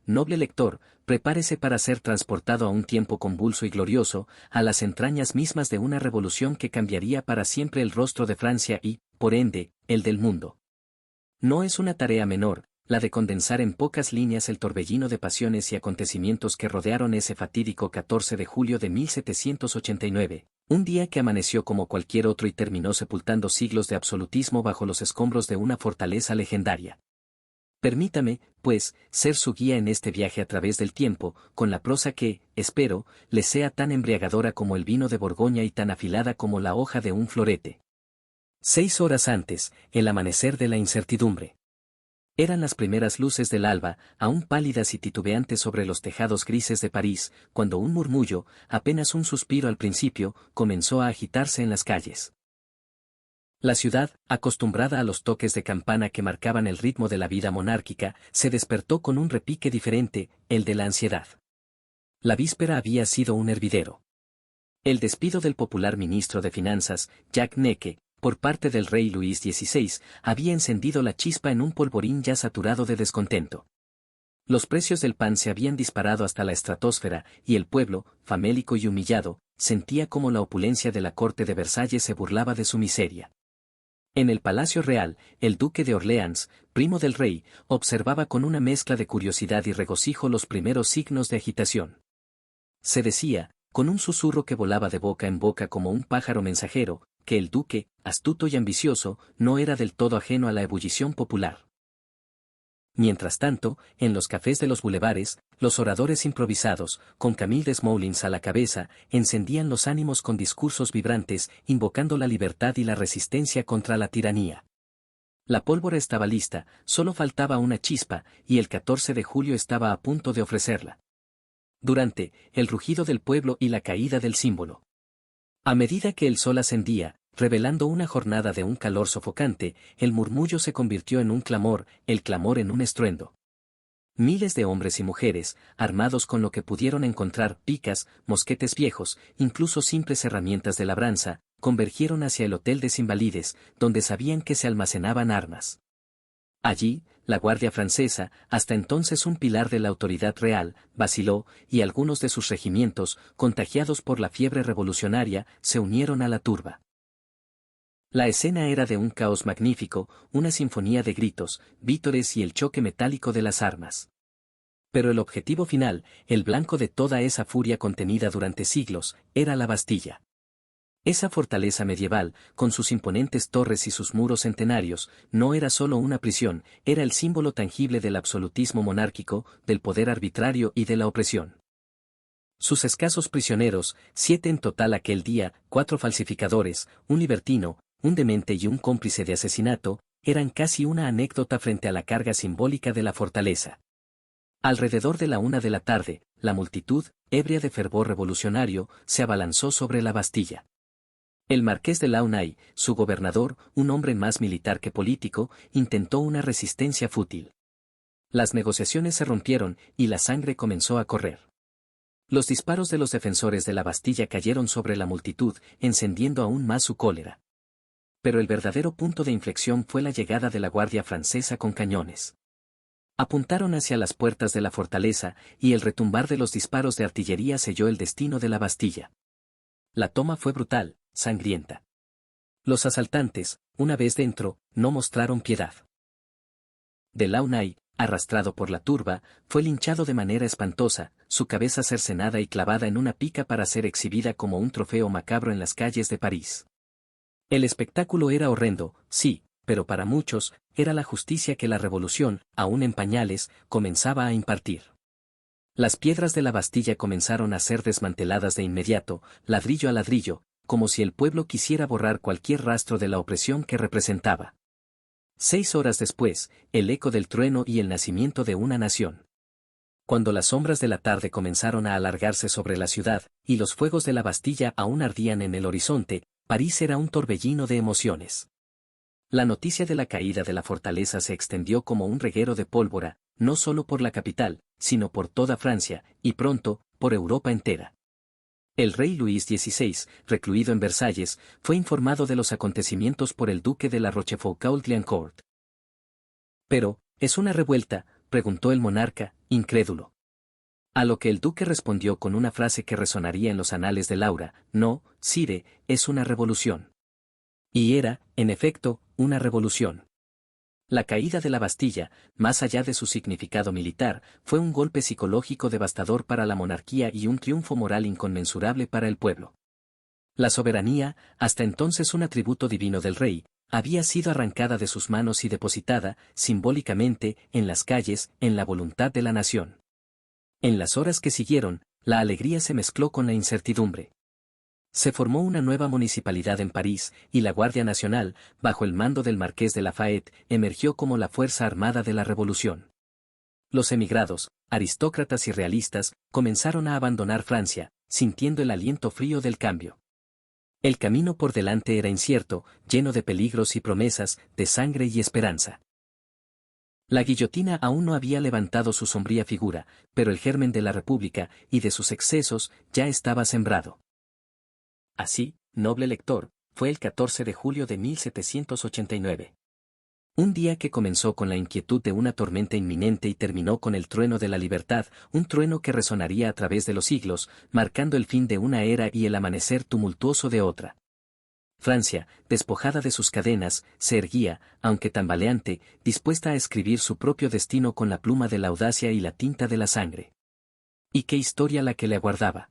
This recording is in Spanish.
Noble lector, prepárese para ser transportado a un tiempo convulso y glorioso, a las entrañas mismas de una revolución que cambiaría para siempre el rostro de Francia y, por ende, el del mundo. No es una tarea menor, la de condensar en pocas líneas el torbellino de pasiones y acontecimientos que rodearon ese fatídico 14 de julio de 1789, un día que amaneció como cualquier otro y terminó sepultando siglos de absolutismo bajo los escombros de una fortaleza legendaria. Permítame, pues, ser su guía en este viaje a través del tiempo, con la prosa que, espero, le sea tan embriagadora como el vino de Borgoña y tan afilada como la hoja de un florete. 6 horas antes, el amanecer de la incertidumbre. Eran las primeras luces del alba, aún pálidas y titubeantes sobre los tejados grises de París, cuando un murmullo, apenas un suspiro al principio, comenzó a agitarse en las calles. La ciudad, acostumbrada a los toques de campana que marcaban el ritmo de la vida monárquica, se despertó con un repique diferente, el de la ansiedad. La víspera había sido un hervidero. El despido del popular ministro de Finanzas, Jacques Necker, por parte del rey Luis XVI, había encendido la chispa en un polvorín ya saturado de descontento. Los precios del pan se habían disparado hasta la estratosfera, y el pueblo, famélico y humillado, sentía como la opulencia de la corte de Versalles se burlaba de su miseria. En el Palacio Real, el duque de Orleans, primo del rey, observaba con una mezcla de curiosidad y regocijo los primeros signos de agitación. Se decía, con un susurro que volaba de boca en boca como un pájaro mensajero, que el duque, astuto y ambicioso, no era del todo ajeno a la ebullición popular. Mientras tanto, en los cafés de los bulevares, los oradores improvisados, con Camille Desmoulins a la cabeza, encendían los ánimos con discursos vibrantes, invocando la libertad y la resistencia contra la tiranía. La pólvora estaba lista, solo faltaba una chispa, y el 14 de julio estaba a punto de ofrecerla. Durante, el rugido del pueblo y la caída del símbolo. A medida que el sol ascendía, revelando una jornada de un calor sofocante, el murmullo se convirtió en un clamor, el clamor en un estruendo. Miles de hombres y mujeres, armados con lo que pudieron encontrar, picas, mosquetes viejos, incluso simples herramientas de labranza, convergieron hacia el Hotel des Invalides, donde sabían que se almacenaban armas. Allí, la Guardia Francesa, hasta entonces un pilar de la autoridad real, vaciló, y algunos de sus regimientos, contagiados por la fiebre revolucionaria, se unieron a la turba. La escena era de un caos magnífico, una sinfonía de gritos, vítores y el choque metálico de las armas. Pero el objetivo final, el blanco de toda esa furia contenida durante siglos, era la Bastilla. Esa fortaleza medieval, con sus imponentes torres y sus muros centenarios, no era solo una prisión, era el símbolo tangible del absolutismo monárquico, del poder arbitrario y de la opresión. Sus escasos prisioneros, 7 en total aquel día, 4 falsificadores, un libertino, un demente y un cómplice de asesinato, eran casi una anécdota frente a la carga simbólica de la fortaleza. Alrededor de la 1 de la tarde, la multitud, ebria de fervor revolucionario, se abalanzó sobre la Bastilla. El marqués de Launay, su gobernador, un hombre más militar que político, intentó una resistencia fútil. Las negociaciones se rompieron, y la sangre comenzó a correr. Los disparos de los defensores de la Bastilla cayeron sobre la multitud, encendiendo aún más su cólera. Pero el verdadero punto de inflexión fue la llegada de la Guardia Francesa con cañones. Apuntaron hacia las puertas de la fortaleza, y el retumbar de los disparos de artillería selló el destino de la Bastilla. La toma fue brutal, sangrienta. Los asaltantes, una vez dentro, no mostraron piedad. Delaunay, arrastrado por la turba, fue linchado de manera espantosa, su cabeza cercenada y clavada en una pica para ser exhibida como un trofeo macabro en las calles de París. El espectáculo era horrendo, sí, pero para muchos, era la justicia que la revolución, aún en pañales, comenzaba a impartir. Las piedras de la Bastilla comenzaron a ser desmanteladas de inmediato, ladrillo a ladrillo, como si el pueblo quisiera borrar cualquier rastro de la opresión que representaba. 6 horas después, el eco del trueno y el nacimiento de una nación. Cuando las sombras de la tarde comenzaron a alargarse sobre la ciudad, y los fuegos de la Bastilla aún ardían en el horizonte, París era un torbellino de emociones. La noticia de la caída de la fortaleza se extendió como un reguero de pólvora, no solo por la capital, sino por toda Francia, y pronto, por Europa entera. El rey Luis XVI, recluido en Versalles, fue informado de los acontecimientos por el duque de la Rochefoucauld-Liancourt. Pero, es una revuelta, preguntó el monarca, incrédulo. A lo que el duque respondió con una frase que resonaría en los anales de Laura: no, sire, es una revolución. Y era, en efecto, una revolución. La caída de la Bastilla, más allá de su significado militar, fue un golpe psicológico devastador para la monarquía y un triunfo moral inconmensurable para el pueblo. La soberanía, hasta entonces un atributo divino del rey, había sido arrancada de sus manos y depositada, simbólicamente, en las calles, en la voluntad de la nación. En las horas que siguieron, la alegría se mezcló con la incertidumbre. Se formó una nueva municipalidad en París, y la Guardia Nacional, bajo el mando del Marqués de Lafayette, emergió como la fuerza armada de la revolución. Los emigrados, aristócratas y realistas, comenzaron a abandonar Francia, sintiendo el aliento frío del cambio. El camino por delante era incierto, lleno de peligros y promesas, de sangre y esperanza. La guillotina aún no había levantado su sombría figura, pero el germen de la República y de sus excesos ya estaba sembrado. Así, noble lector, fue el 14 de julio de 1789. Un día que comenzó con la inquietud de una tormenta inminente y terminó con el trueno de la libertad, un trueno que resonaría a través de los siglos, marcando el fin de una era y el amanecer tumultuoso de otra. Francia, despojada de sus cadenas, se erguía, aunque tambaleante, dispuesta a escribir su propio destino con la pluma de la audacia y la tinta de la sangre. ¿Y qué historia la que le aguardaba?